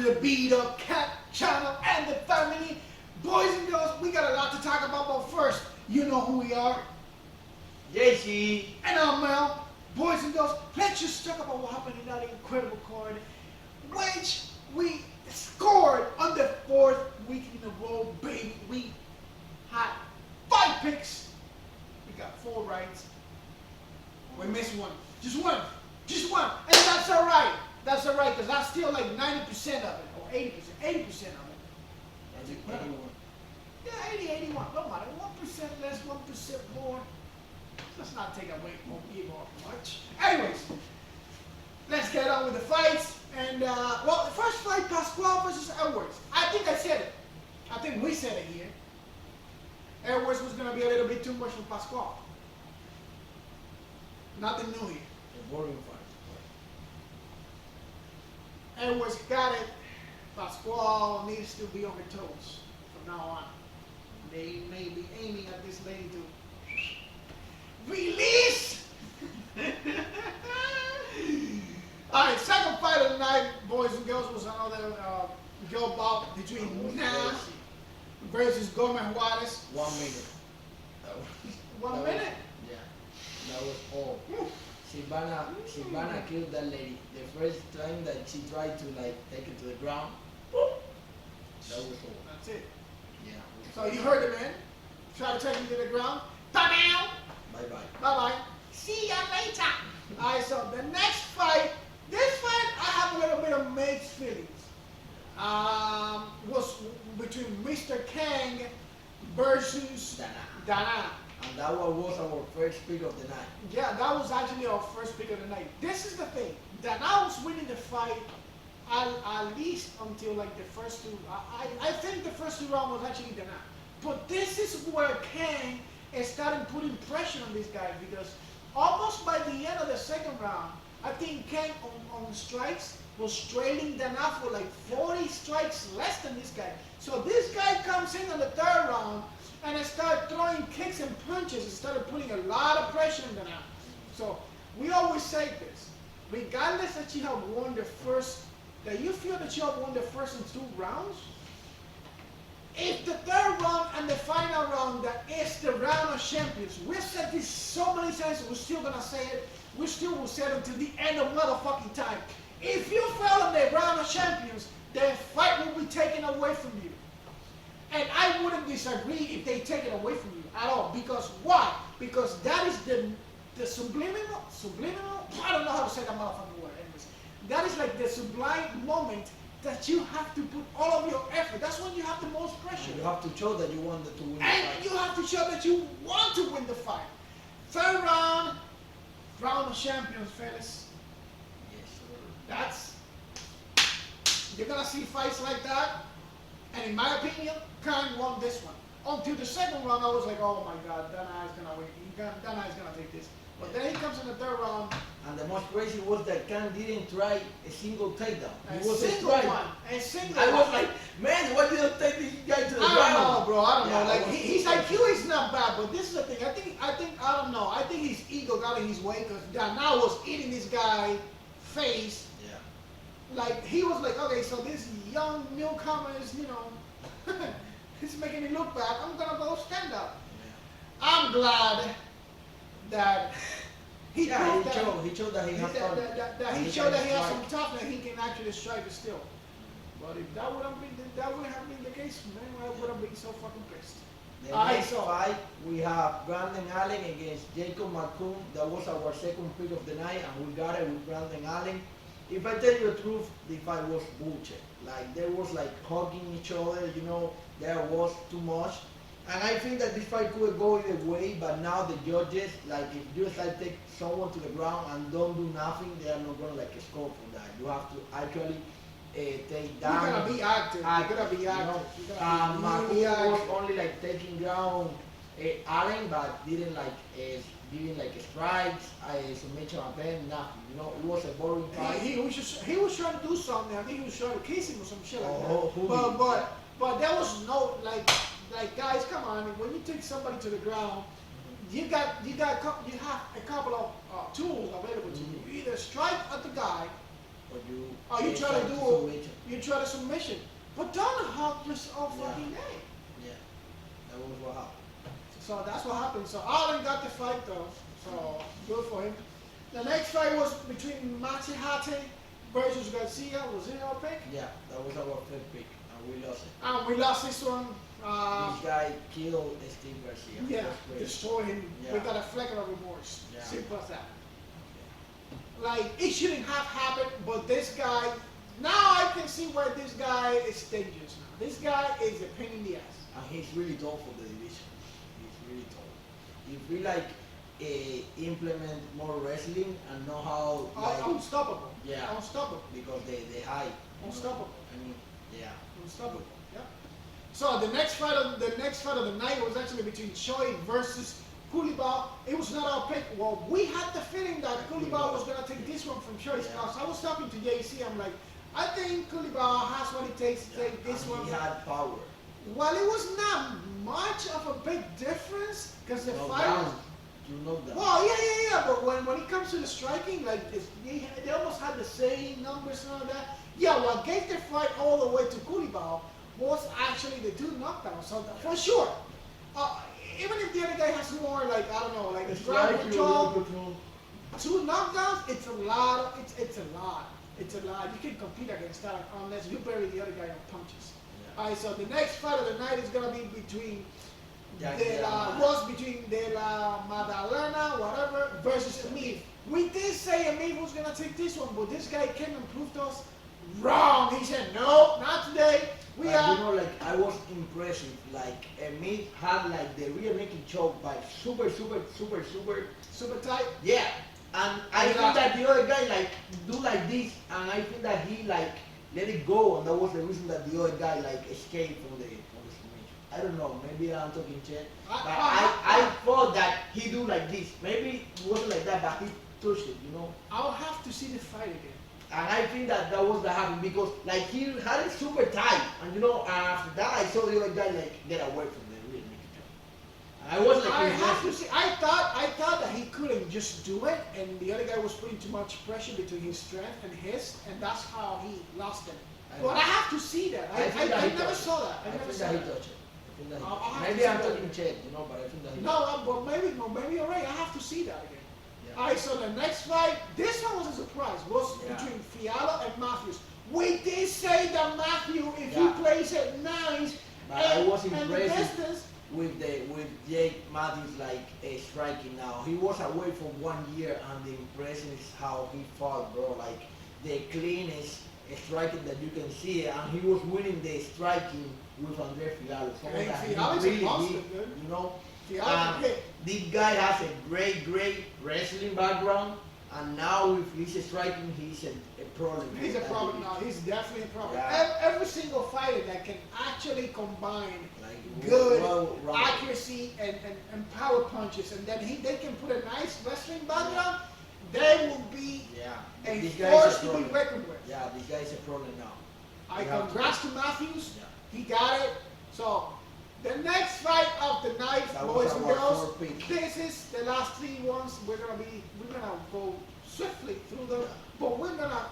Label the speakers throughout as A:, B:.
A: the Beat Up Cat channel and the family. Boys and girls, we got a lot to talk about, but first, you know who we are.
B: JC.
A: And I'm Mel. Boys and girls, let's just talk about what happened in that incredible card, which we scored on the 4th week in a row, baby. We had 5 picks. We got 4 rights. We missed one. Just one. Just one. And that's all right. That's all right, because that's still like 90% of it, or 80%. 80% of it.
B: That's 81.
A: Yeah, 80, 81. Don't matter. 1% less, 1% more. Let's not take away from people much. Anyways, let's get on with the fights. And, well, the first fight, Pascual versus Edwards. I think I said it. I think we said it here. Edwards was going to be a little bit too much for Pascual. Nothing new here.
B: A boring fight.
A: Edwards got it. Pascual needs to be on her toes from now on. They may be aiming at this lady to release. All right, second fight of the night, boys and girls, was another girl bout between Nash versus Gomez Juarez.
B: 1 minute.
A: 1 minute?
B: Yeah, that was all. Silvana killed that lady. The first time that she tried to like take it to the ground, that was all.
A: That's it.
B: Yeah.
A: So you heard it, man. Try to take him to the ground. Bye-bye.
B: Bye-bye.
A: Bye-bye. See ya later. All right, so the next fight, this fight I have a little bit of mixed feelings. Was between Mr. Kang versus Dana.
B: And that was our first pick of the night.
A: Yeah, that was actually our first pick of the night. This is the thing. Dana was winning the fight at least until like the first 2. I think the first 2 rounds was actually Dana. But this is where Kang started putting pressure on this guy, because almost by the end of the second round, I think Kang on strikes was trailing Dana for like 40 strikes less than this guy. So this guy comes in on the 3rd round and started throwing kicks and punches and started putting a lot of pressure on Dana. So we always say this, regardless that you have won the first, that you feel that you have won the first and 2 rounds, if the 3rd round and the final round that is the round of champions, we've said this so many times and we're still gonna say it, we still will say it until the end of motherfucking time. If you fail in the round of champions, the fight will be taken away from you. And I wouldn't disagree if they take it away from you at all. Because why? Because that is the subliminal, I don't know how to say that motherfucking word. Anyways, that is like the sublime moment that you have to put all of your effort. That's when you have the most pressure.
B: And you have to show that you want to win the fight.
A: And you have to show that you want to win the fight. 3rd round, round of champions, fellas.
B: Yes, sir.
A: That's, you're gonna see fights like that. And in my opinion, Khan won this one. Until the 2nd round, I was like, oh my God, Dana is gonna win. Dana is gonna take this. But then he comes in the 3rd round.
B: And the most crazy was that Khan didn't try a single takedown.
A: A single one. A single
B: I
A: one.
B: was like, man, why didn't take this guy to the ground?
A: I don't know, bro. I don't know. Like his
B: his
A: IQ is not bad, but this is the thing. I don't know. I think his ego got in his way, because Dana was eating this guy face.
B: Yeah.
A: Like he was like, okay, so this young newcomer is, you know, it's making me look bad. I'm gonna go stand up.
B: Yeah.
A: I'm glad that he proved
B: he showed that he has
A: he showed that he has some toughness. He can actually strike it still. But if that wouldn't have been the case, man, I would have been so fucking pissed.
B: The next fight, we have Brandon Allen against Jacob McCoon. That was our 2nd pick of the night, and we got it with Brandon Allen. If I tell you the truth, the fight was bullshit. Like, there was like hugging each other, you know, there was too much. And I think that this fight could go either way, but now the judges, like, if you decide to take someone to the ground and don't do nothing, they are not gonna like score for that. You have to actually take down.
A: You're gonna be active. You're gonna be active.
B: McCoon was only like taking down Allen, but didn't like giving like strikes, submission attempt, nothing. You know, it was a boring fight.
A: He was trying to do something. I think he was trying to kiss him or some shit like that. But there was no like guys, come on. When you take somebody to the ground, you have a couple of tools available to you. You either strike at the guy
B: But you.
A: Oh, you try to do
B: submission.
A: you try to submission. But Donald Hawk just all fucking day.
B: Yeah, that was what happened.
A: So that's what happened. So Allen got the fight though. So good for him. The next fight was between Machihate versus Garcia. Was it our pick?
B: Yeah, that was our third pick, and we lost it.
A: And we lost this one.
B: This guy killed Steve Garcia.
A: Yeah,
B: That's crazy.
A: destroy him
B: Yeah.
A: without a fleck of remorse.
B: Yeah.
A: Simple as that. Like, it shouldn't have happened, but this guy, now I can see why this guy is dangerous now. This guy is a pain in the ass.
B: And he's really tall for the division. He's really tall. If we like implement more wrestling and know how like
A: Unstoppable.
B: yeah,
A: Unstoppable.
B: because they high.
A: Unstoppable.
B: I mean, yeah.
A: Unstoppable. Yeah. So the next fight of the night was actually between Choi versus Kulibao. It was not our pick. Well, we had the feeling that Kulibao was gonna take this one from Choi.
B: Yeah.
A: I was talking to JC. I'm like, I think Kulibao has what it takes to take this
B: and
A: one.
B: He had power.
A: Well, it was not much of a big difference because the fight was.
B: You know that.
A: Well, yeah. But when it comes to the striking, like they almost had the same numbers and all that. Yeah, what gave the fight all the way to Kulibao was actually the two knockdowns. So for sure, even if the other guy has more, like I don't know, like
B: It's
A: ground
B: like
A: control, two knockdowns, it's a lot. It's a lot. It's a lot. You can compete against that unless you bury the other guy on punches.
B: Yeah.
A: All right, so the next fight of the night is gonna be between
B: Yeah,
A: between De La Madalena, whatever, versus Amir. We did say Amir was gonna take this one, but this guy came and proved us wrong. He said, no, not today. We
B: you
A: are.
B: know, like I was impressed. Like Emit had like the rear naked choke by super.
A: Super tight.
B: Yeah, and I think that the other guy like do like this, and I think that he like let it go, and that was the reason that the other guy like escaped from the submission. I don't know. Maybe I'm talking shit, but I thought that he do like this. Maybe it wasn't like that, but he touched it. You know.
A: I'll have to see the fight again.
B: And I think that was what happened because like he had it super tight, and you know after that I saw the other guy like get away from the real naked choke. And I was like,
A: I have to see. I thought that he couldn't just do it, and the other guy was putting too much pressure between his strength and his, and that's how he lost it. But I have to see that. I never saw that. I never saw that.
B: He touched it. I think that he
A: I'll
B: touched it.
A: have
B: Maybe
A: to
B: I'm
A: see
B: talking shit, you know, but I think that he
A: No, but maybe you're right. I have to see that again.
B: Yeah.
A: Alright, so the next fight, this one was a surprise, was
B: Yeah.
A: between Fiala and Matthews. We did say that Matthew, if
B: Yeah.
A: he plays it nice,
B: But I was
A: and the
B: impressed
A: distance,
B: with Jake Matthews like striking now. He was away for 1 year, and the impression is how he fought, bro. Like the cleanest striking that you can see, and he was winning the striking with Andre Fiala. Someone that he
A: Fiala's a
B: really
A: monster,
B: did,
A: dude.
B: you know.
A: Fiala can hit.
B: This guy has a great wrestling background, and now if he's striking, he's a problem.
A: He's a problem now. He's definitely a problem.
B: Yeah.
A: Every single fighter that can actually combine
B: Like,
A: good
B: well,
A: accuracy and power punches, and then they can put a nice wrestling background, they will be
B: yeah.
A: a
B: This guy's
A: force
B: a
A: to be
B: problem.
A: reckoned with.
B: Yeah, this guy's a problem now.
A: I
B: You have to-
A: congrats to Matthews.
B: Yeah.
A: He got it. So the next fight of the night,
B: That
A: boys
B: was
A: and
B: our
A: girls.
B: fourth pick.
A: This is the last three ones. We're gonna go swiftly through them, but we're gonna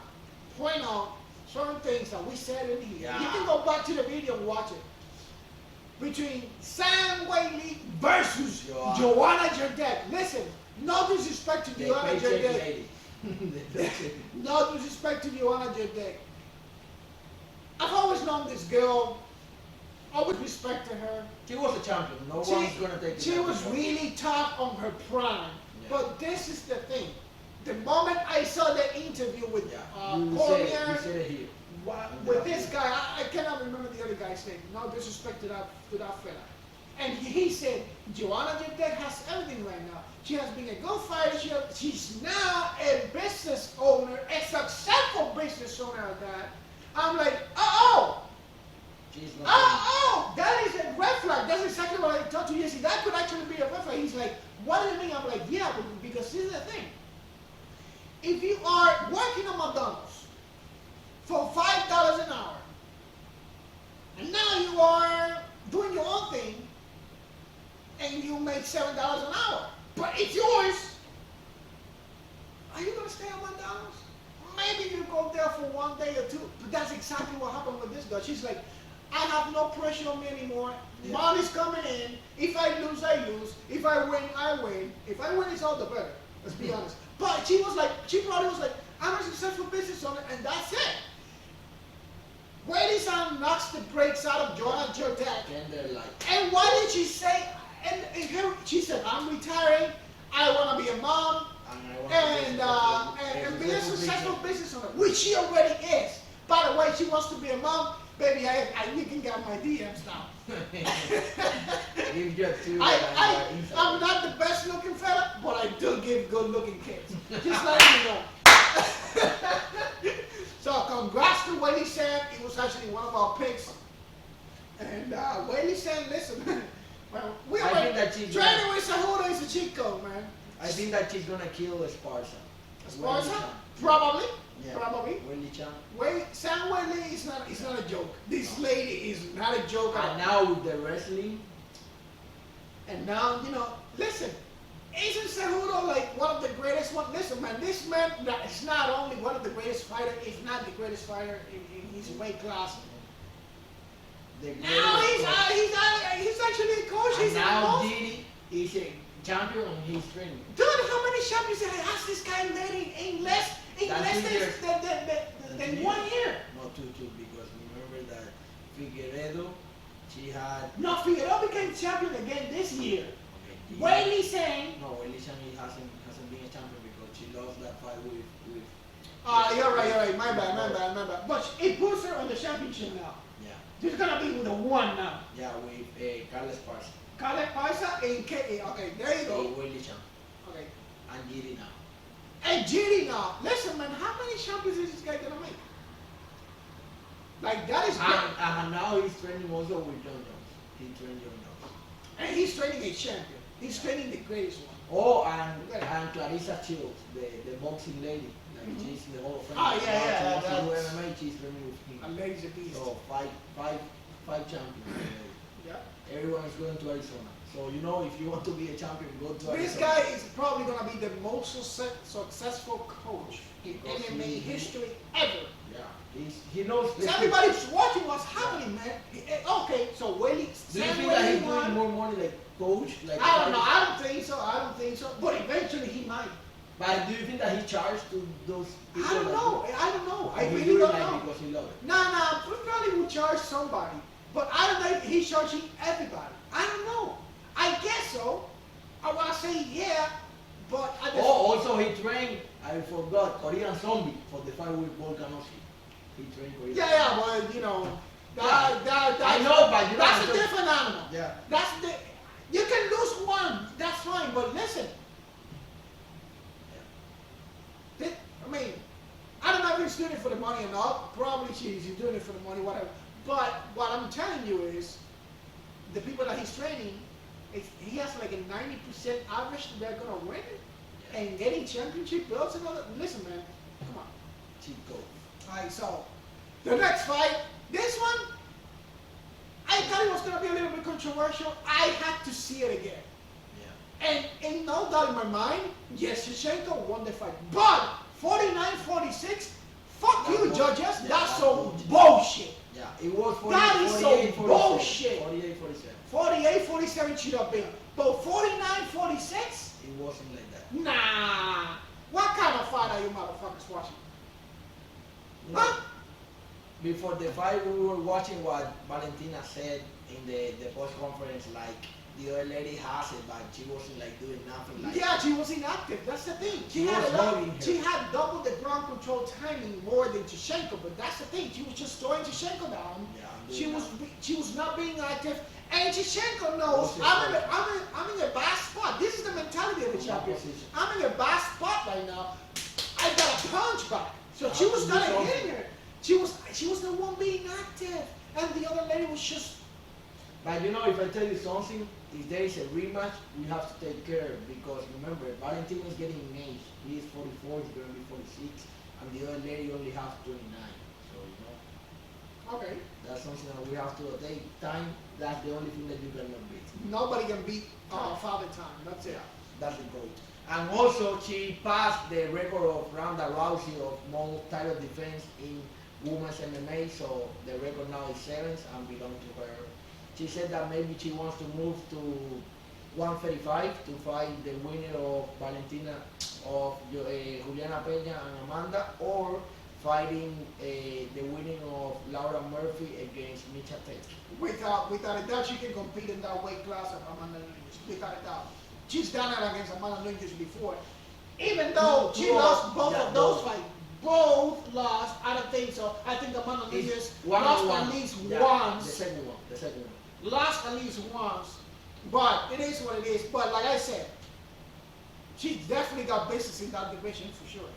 A: point out certain things that we said in here.
B: Yeah.
A: You can go back to the video and watch it. Between Sam Whaley versus Joanna Jardek. Listen, no disrespect to
B: The
A: Joanna
B: paycheck
A: Jardek.
B: lady. The paycheck.
A: No disrespect to Joanna Jardek. I've always known this girl. Always respected her.
B: She was a champion. No one's gonna take it.
A: She was really tough on her prime.
B: Yeah.
A: But this is the thing. The moment I saw the interview with
B: You
A: Cormier,
B: said it here.
A: with this guy, I cannot remember the other guy's name. No disrespect to that fella. And he said, Joanna Jardek has everything right now. She has been a good fighter. She's now a business owner, a successful business owner at that. I'm like,
B: She's not
A: that is a red flag. That's exactly what I told you yesterday. That could actually be a red flag. He's like, what do you mean? I'm like, yeah, because this is the thing. If you are working on McDonald's for $5 an hour, and now you are doing your own thing, and you make $7 an hour, but it's yours, are you going to stay at McDonald's? Maybe you go there for for 1 day or two. But that's exactly what happened with this girl. She's like, I have no pressure on me anymore.
B: Yeah.
A: Money's coming in. If I lose, I lose. If I win, I win. If I win, it's all the better. Let's be honest. But she probably was like, I'm a successful business owner, and that's it. Weili-san knocks the brakes out of Joanna Jurtek.
B: And they're like,
A: And what did she say? She said, I'm retiring. I want to be a mom and be a successful business owner, which she already is. By the way, she wants to be a mom. Baby, you can get my DMs now. I'm not the best looking fella, but I do give good looking kids. Just letting you know. So congrats to Weili-san. It was actually one of our picks. And Weili-san, listen, well,
B: I think that she's
A: training with Cejudo is a cheat code, man.
B: I think that she's gonna kill Esparza.
A: Esparza? Probably.
B: Yeah.
A: Probably.
B: Weili-chan.
A: Sam Weili is not a joke. This lady is not a joke.
B: And now with the wrestling.
A: And now, listen, isn't Cejudo like one of the greatest one? Listen, man, this man is not only one of the greatest fighters, if not the greatest fighter in his weight class. Now he's actually a coach.
B: And
A: He's
B: now Didi is a champion and he's training.
A: Dude, how many champions did I ask this guy made in less than 1 year?
B: Not two, because remember that Figueredo, she had...
A: No, Figueroa became champion again this year.
B: Okay,
A: Weili-san...
B: No, Weili-san hasn't been a champion because she lost that fight with
A: you're right. My bad. But it puts her on the championship now.
B: Yeah.
A: She's gonna be with a 1 now.
B: Yeah, with Carlos Esparza.
A: Carlos Esparza and okay, there you go.
B: Weili-chan.
A: Okay.
B: And Didi now.
A: And Didi now. Listen, man, how many champions is this guy gonna make? Like, that is great.
B: And now he's training also with John Jones. He trained John Jones.
A: And he's training a champion. He's training the greatest one.
B: Oh, and Clarissa Shields, the boxing lady. Like she's in the Hall of Fame.
A: Oh, yeah.
B: She wants to do MMA, she's training with him.
A: A lady's a beast.
B: So five champions.
A: Yeah.
B: Everyone is going to Arizona. So if you want to be a champion, go to Arizona.
A: This guy is probably gonna be the most successful coach in MMA history ever.
B: Yeah. He knows.
A: So everybody's watching what's happening, man. Okay, so Weili.
B: Do you think that he's doing more money like coach?
A: I don't know. I don't think so. But eventually he might.
B: But do you think that he charged to those people?
A: I don't know. I really
B: do
A: don't
B: it
A: know.
B: Because he loves it.
A: Nah. He probably would charge somebody. But I don't know if he's charging everybody. I don't know. I guess so. I want to say yeah, but I just...
B: Also he trained, I forgot, Korean Zombie for the fight with Volkanovski. He trained Korean Zombie.
A: Yeah, well,
B: I know, but
A: that's a different animal.
B: Yeah.
A: You can lose one, that's fine, but listen. Yeah. I don't know if he's doing it for the money or not. Probably he's doing it for the money, whatever. But what I'm telling you is, the people that he's training, he has like a 90% average that they're gonna win, and getting championship belts and all that. Listen, man, come on.
B: Cheat code.
A: Alright, so the next fight, this one, I thought it was gonna be a little bit controversial. I had to see it again. Yeah. And no doubt in my mind, yes, Shevchenko won the fight, but 49-46. Fuck you, judges. That's so bullshit.
B: Yeah, it was 48,
A: that is so bullshit.
B: 48-47.
A: 48-47 should have been. But 49-46?
B: It wasn't like that.
A: Nah. What kind of fight are you motherfuckers watching? Huh?
B: Before the fight, we were watching what Valentina said in the post conference, like the other lady has it, but she wasn't like doing nothing. Like
A: yeah, she was inactive. That's the thing. She had double the ground control timing more than Shevchenko, but that's the thing. She was just throwing Shevchenko down. Yeah, she was not being active, and Shevchenko knows I'm in a bad spot. This is the mentality of the champion. I'm in a bad spot right now. I got a punch back, so she was not hitting her. She was the one being active, and the other lady was just.
B: But if I tell you something, if there is a rematch, we have to take care because remember, Valentin is getting in age. He is 44, he's going to be 46, and the other lady only has 29. So,
A: Okay.
B: That's something that we have to take time. That's the only thing that you cannot beat.
A: Nobody can beat Father Time. That's it.
B: That's the goal. And also, she passed the record of Ronda Rousey of most title defense in women's MMA, so the record now is 7th and belongs to her. She said that maybe she wants to move to 135 to fight the winner of Valentina, of Juliana Peña and Amanda, or fighting the winning of Laura Murphy against Micha Tate.
A: Without a doubt, she can compete in that weight class of Amanda Nunes. Without a doubt. She's done it against Amanda Nunes before. Even though she lost both of those fights. Both lost. I don't think so. I think Amanda Nunes lost at least once.
B: The second one.
A: Lost at least once. But it is what it is. But like I said, she's definitely got business in that division for sure.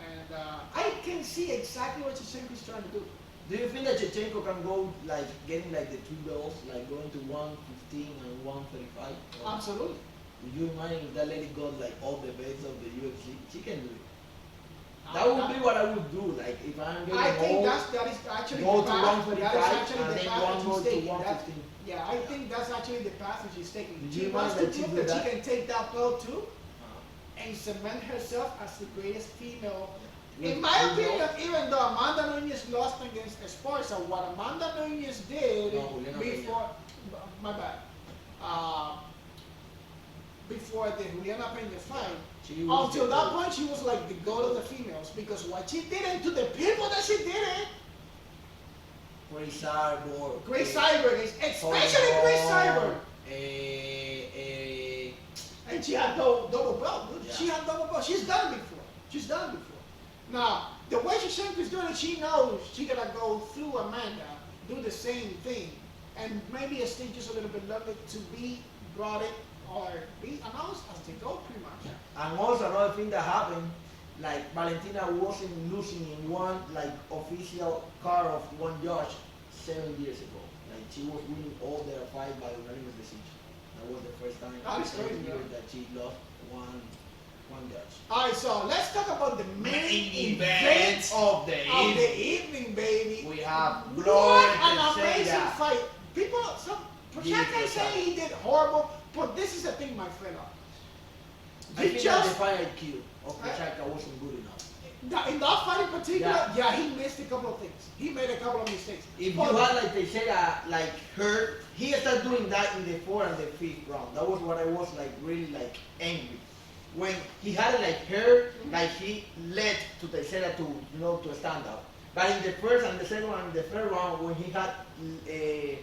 A: And I can see exactly what Shevchenko's trying to do.
B: Do you think that Shevchenko can go like getting like the 2 belts, like going to 115 and 135?
A: Absolutely.
B: Would you mind if that lady got like all the belts of the UFC? She can do it. That would be what I would do. Like if I'm getting
A: I think
B: old,
A: that is actually
B: go
A: the
B: to
A: path.
B: 145
A: That is actually
B: and
A: the
B: then
A: path that
B: go
A: she's
B: to
A: taking.
B: 115.
A: Yeah, I think that's actually the path that she's taking.
B: Did
A: She
B: you
A: wants to
B: mind that she
A: prove
B: did
A: that she
B: that?
A: can take that belt too and cement herself as the greatest female. In my opinion, even though Amanda Nunes lost against Esparza, what Amanda Nunes did before, my bad, before the Juliana Peña fight, until that point she was like the goat of the females, because what she did it to the people that she did it,
B: Grace Cyborg.
A: Grace Cyborg, especially Grace Cyborg. And she had double belt, dude.
B: Yeah.
A: She had double belt. She's done it before. She's done it before. Now, the way Shevchenko is doing it, she knows she gotta go through Amanda, do the same thing, and maybe a stage just a little bit longer to be brought in or be announced as they go, pretty much.
B: And also another thing that happened, like Valentina wasn't losing in one like official card of one judge 7 years ago. Like she was winning all their fight by unanimous decision. That was the first time that she lost one judge.
A: Alright, so let's talk about the main event
B: of the
A: evening, baby.
B: We have
A: What an amazing
B: TEIXEIRA.
A: fight. People, Procházka say he did horrible, but this is the thing, my friend.
B: I think that the fight IQ of Procházka wasn't good enough.
A: In that fight in particular, yeah, he missed a couple of things. He made a couple of mistakes.
B: If you had like TEIXEIRA like hurt, he started doing that in the 4th and the 5th round. That was what I was like really like angry. When he had it like hurt, like he led to TEIXEIRA to to stand up. But in the 1st and the 2nd and the 3rd round, when he had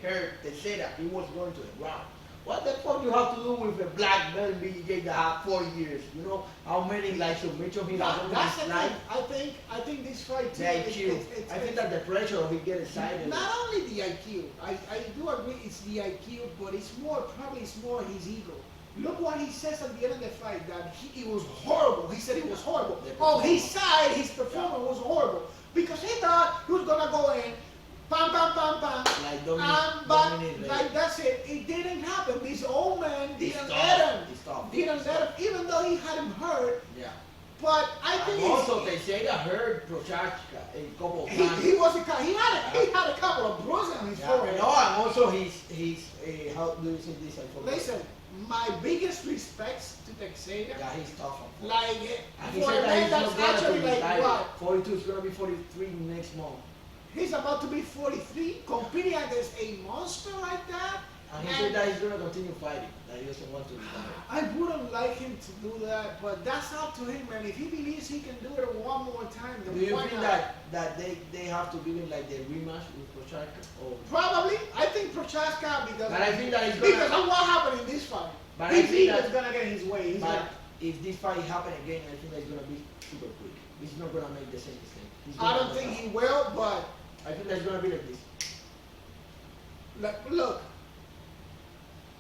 B: hurt TEIXEIRA, he was going to the ground. What the fuck you have to do with a black belt BJJ that have 4 years? You know how many like submission he has over his life?
A: I think this fight too.
B: The IQ. I think that the pressure of he get excited.
A: Not only the IQ. I do agree it's the IQ, but it's more his ego. Look what he says at the end of the fight, that it was horrible. He said it was horrible. On his side, his performance was horrible. Because he thought he was going to go in, bam, bam, bam, bam, but like that's it. It didn't happen. This old man didn't let him, even though he had him hurt.
B: Yeah.
A: But I think
B: also TEIXEIRA hurt Procházka a couple of times.
A: He had a couple of bruises on his forehead.
B: No, and also his how do you say this? I forgot.
A: Listen, my biggest respects to TEIXEIRA.
B: Yeah, he's tough.
A: Like
B: he
A: for a
B: said
A: man
B: that
A: that's actually like what?
B: 42 is gonna be 43 next month.
A: He's about to be 43, competing against a monster like that.
B: And he said that he's gonna continue fighting. That he doesn't want to retire.
A: I wouldn't like him to do that, but that's up to him, man. If he believes he can do it one more time, then
B: do you
A: why
B: think
A: not?
B: that they have to give him like the rematch with Procházka? Or
A: Probably. I think Procházka
B: but I think that he's gonna,
A: because of what happened in this fight.
B: But
A: He
B: I think
A: is gonna get his way.
B: But if this fight happen again, I think that it's gonna be super quick. He's not gonna make the same mistake.
A: I don't think he will, but
B: I think that's gonna be like this.
A: Look.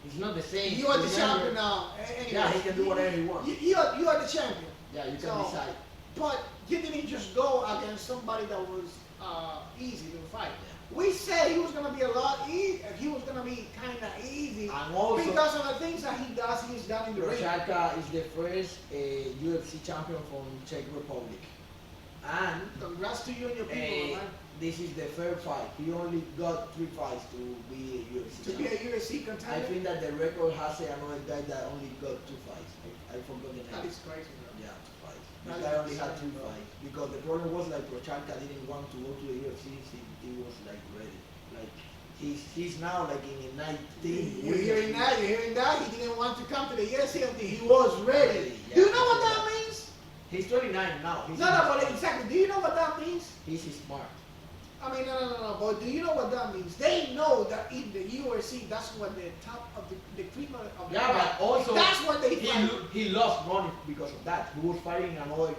B: It's not the same.
A: You are the champion now. Anyway,
B: yeah, he can do whatever he wants.
A: You are the champion.
B: Yeah, you can decide.
A: But you didn't just go against somebody that was easy to fight. We said he was going to be a lot easy. He was going to be kind of easy.
B: And also,
A: because of the things that he does, he's done in the ring.
B: Procházka is the first UFC champion from Czech Republic. And
A: Congrats to you and your people, man.
B: this is the third fight. He only got 3 fights to be a UFC
A: To be a
B: champion.
A: UFC contender.
B: I think that the record has another guy that only got 2 fights. I forgot the name.
A: That is crazy, bro.
B: Yeah, 2 fights.
A: That
B: This
A: is
B: guy only had 3
A: insane, bro.
B: fights because the problem was like PROCHÁZKA didn't want to go to the UFC. He was like ready. Like he's now like in a 19.
A: You're hearing that? You're hearing that? He didn't want to come to the UFC until he was ready.
B: Yeah,
A: Do you know what that means?
B: He's 29 now. He's
A: No, but exactly. Do you know what that means?
B: He's smart.
A: I mean, no. But do you know what that means? They know that in the UFC, that's what the top of the cream of the
B: Yeah, but also
A: that's what they fight.
B: he lost money because of that. He was fighting in another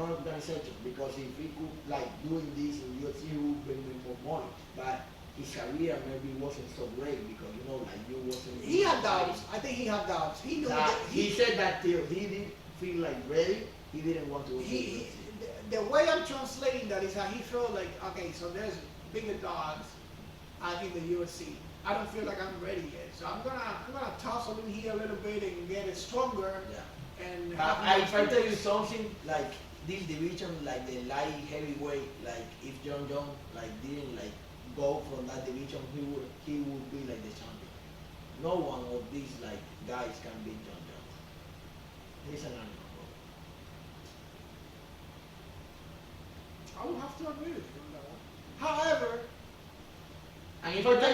B: organization because if he could like doing this in UFC, he would bring more money. But his career maybe wasn't so great because like you wasn't.
A: He had doubts. I think he had doubts. He knew that
B: he said that till he didn't feel like ready, he didn't want to go to
A: he
B: UFC.
A: the way I'm translating that is that he felt like, okay, so there's bigger dogs in the UFC. I don't feel like I'm ready yet, so I'm gonna tussle in here a little bit and get it stronger.
B: Yeah.
A: And
B: If I tell you something, like this division, like the light heavyweight, like if John Jones like didn't like go from that division, he would be like the champion. No one of these like guys can beat John Jones. He's an animal.
A: I would have to agree with you on that one. However,
B: And if I tell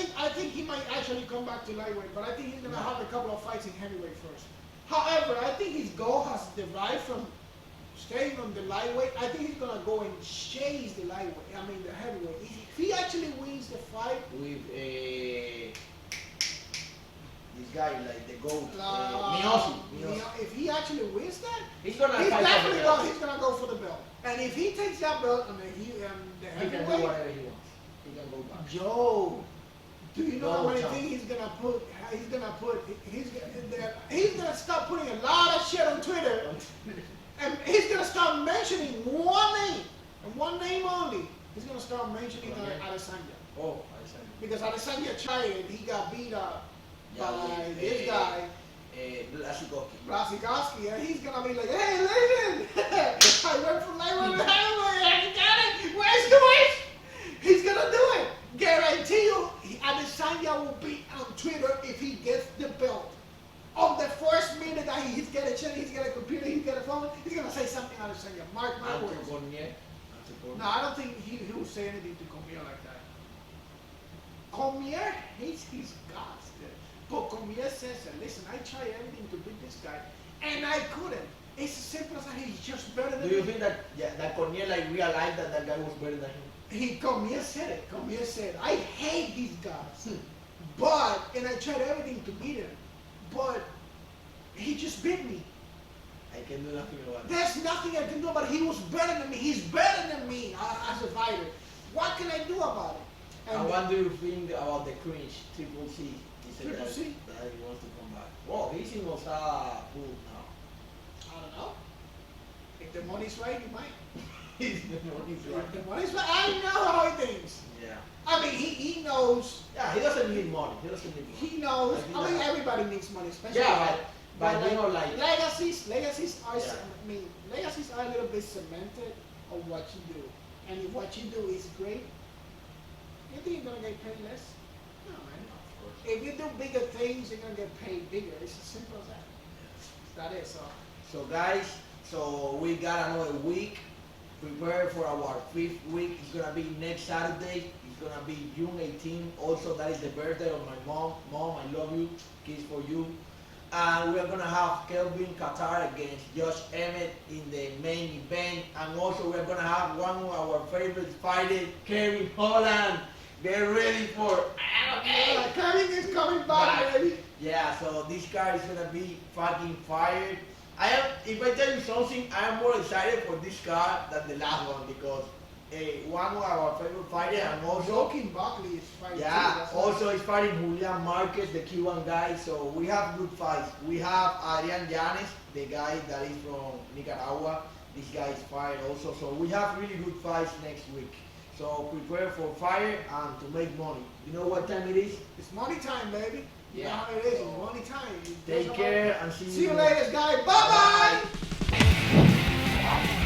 B: you,
A: I think he might actually come back to lightweight, but I think he's gonna
B: No.
A: have a couple of fights in heavyweight first. However, I think his goal has derived from staying on the lightweight. I think he's gonna go and chase the lightweight. I mean the heavyweight. If he actually wins the fight
B: with this guy like the GOAT, Miyoshi.
A: if he actually wins that,
B: He's gonna
A: he's
B: fight for the
A: definitely
B: belt.
A: he's gonna go for the belt. And if he takes that belt and the
B: He can do
A: heavyweight,
B: whatever he wants. He can go back.
A: Joe, do you know how
B: Double
A: many
B: jump.
A: things he's gonna put? He's gonna start putting a lot of shit on Twitter, and he's gonna start mentioning one name and one name only. He's gonna start mentioning Adesanya
B: Oh, I said.
A: because Adesanya tried it. He got beat up
B: Yeah,
A: by this guy.
B: Blasikovsky.
A: And he's gonna be like, hey, listen, I went from lightweight to heavyweight, I got it, where's the wish? He's gonna do it. Guarantee you, Adesanya will be on Twitter if he gets the belt. On the first minute that he's got a chance, he's got a computer, he's got a phone, he's gonna say something Adesanya. Mark my words. No, I don't think he will say anything to Cormier like that. Cormier hates his guts. But Cormier says, listen, I tried everything to beat this guy, and I couldn't. It's as simple as that. He's just better than me.
B: Do you think that that Cormier like realized that guy was better than him?
A: Cormier said it. Cormier said, I hate these guys. But, and I tried everything to beat him, but he just beat me.
B: I can do nothing about it.
A: There's nothing I can do about it. He was better than me. He's better than me as a fighter. What can I do about it?
B: And what do you think about the cringe Triple C? He said
A: Triple
B: that,
A: C?
B: that he wants to come back. Well, he's in Osaka pool now.
A: I don't know. If the money's right, he might.
B: He's the money's
A: If
B: right.
A: the money's right, I know how he thinks.
B: Yeah.
A: I mean, he knows.
B: Yeah, he doesn't need money. He doesn't need money.
A: He knows.
B: I
A: I mean,
B: think that-
A: everybody needs money, especially.
B: Yeah, but you know, like
A: legacies are.
B: Yeah.
A: I mean, legacies are a little bit cemented on what you do, and if what you do is great, you think you're gonna get paid less? No, man.
B: of course.
A: If you do bigger things, you're gonna get paid bigger. It's as simple as that. That is so.
B: So guys, so we got another week. Prepare for our 5th week. It's gonna be next Saturday. It's gonna be June 18. Also, that is the birthday of my mom. Mom, I love you. Kiss for you. And we are gonna have Kelvin Qatar against Josh Emmett in the main event. And also we're gonna have one of our favorite fighters, Kevin Holland. Get ready for
A: Kevin is coming back, baby.
B: Yeah, so this guy is gonna be fucking fired. If I tell you something, I am more excited for this car than the last one because one of our favorite fighters and also
A: Joaquin Buckley is fighting.
B: also is fighting Julian Marquez, the Cuban guy. So we have good fights. We have Adrian Llanes, the guy that is from Nicaragua. This guy is fired also. So we have really good fights next week. So prepare for fire and to make money. You know what time it is?
A: It's money time, baby. You know
B: Yeah.
A: how it is. It's money time.
B: Take care and
A: See you later, guys. Bye bye.